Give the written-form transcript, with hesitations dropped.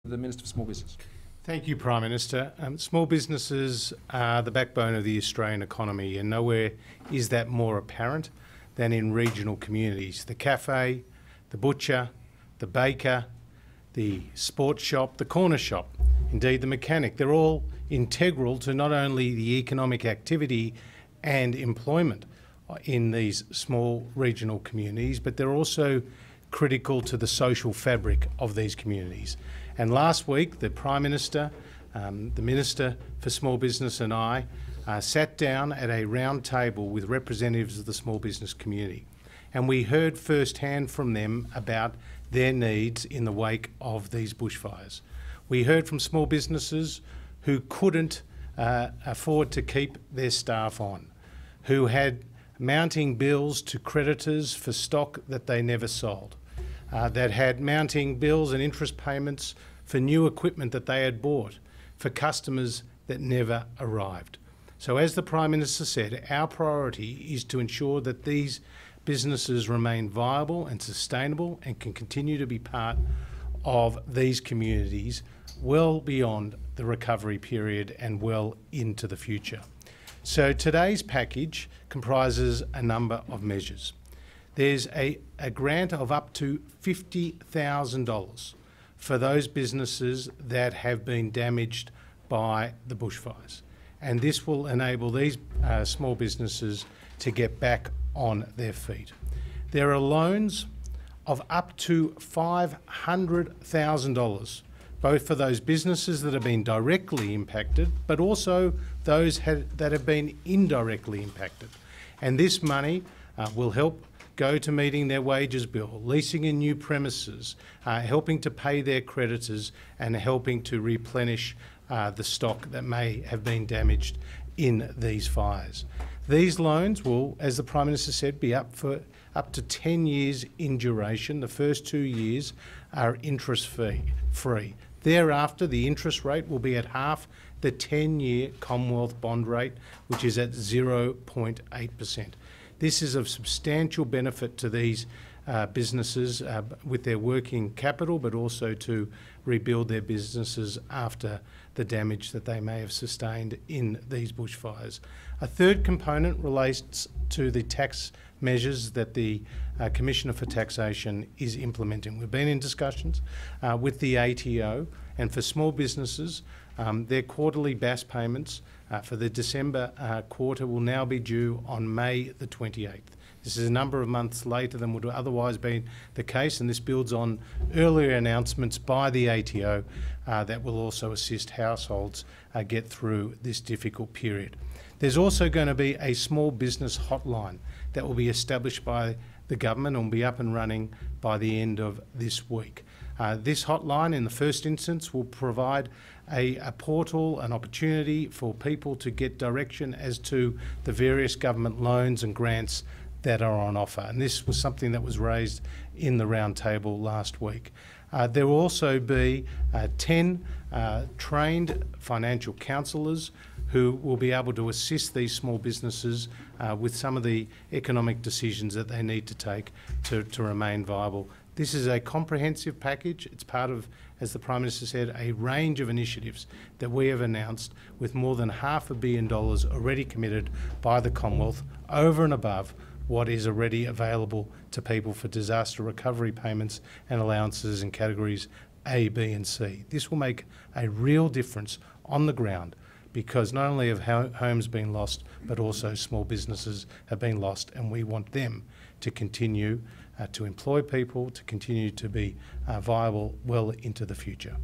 The Minister for Small Business. Thank you, Prime Minister. Small businesses are the backbone of the Australian economy, and nowhere is that more apparent than in regional communities. The cafe, the butcher, the baker, the sports shop, the corner shop, indeed the mechanic, they're all integral to not only the economic activity and employment in these small regional communities, but they're also critical to the social fabric of these communities. And last week, the Prime Minister, the Minister for Small Business and I sat down at a round table with representatives of the small business community. And we heard firsthand from them about their needs in the wake of these bushfires. We heard from small businesses who couldn't afford to keep their staff on, who had mounting bills to creditors for stock that they never sold, that had mounting bills and interest payments for new equipment that they had bought, for customers that never arrived. So as the Prime Minister said, our priority is to ensure that these businesses remain viable and sustainable and can continue to be part of these communities well beyond the recovery period and well into the future. So today's package comprises a number of measures. There's a grant of up to $50,000 for those businesses that have been damaged by the bushfires. And this will enable these small businesses to get back on their feet. There are loans of up to $500,000, both for those businesses that have been directly impacted, but also those that have been indirectly impacted. And this money will help go to meeting their wages bill, leasing in new premises, helping to pay their creditors and helping to replenish the stock that may have been damaged in these fires. These loans will, as the Prime Minister said, be up to 10 years in duration. The first 2 years are interest-free. Thereafter, the interest rate will be at half the 10-year Commonwealth bond rate, which is at 0.8%. This is of substantial benefit to these businesses with their working capital, but also to rebuild their businesses after the damage that they may have sustained in these bushfires. A third component relates to the tax measures that the Commissioner for Taxation is implementing. We've been in discussions with the ATO, and for small businesses, their quarterly BAS payments for the December quarter will now be due on May the 28th. This is a number of months later than would have otherwise been the case, and this builds on earlier announcements by the ATO that will also assist households get through this difficult period. There's also going to be a small business hotline that will be established by the government and will be up and running by the end of this week. This hotline, in the first instance, will provide a portal, an opportunity for people to get direction as to the various government loans and grants that are on offer. And this was something that was raised in the round table last week. There will also be 10 trained financial counsellors who will be able to assist these small businesses with some of the economic decisions that they need to take to remain viable. This is a comprehensive package. It's part of, as the Prime Minister said, a range of initiatives that we have announced with more than $500 million already committed by the Commonwealth over and above what is already available to people for disaster recovery payments and allowances in categories A, B and C. This will make a real difference on the ground, because not only have homes been lost, but also small businesses have been lost, and we want them to continue to employ people, to continue to be viable well into the future.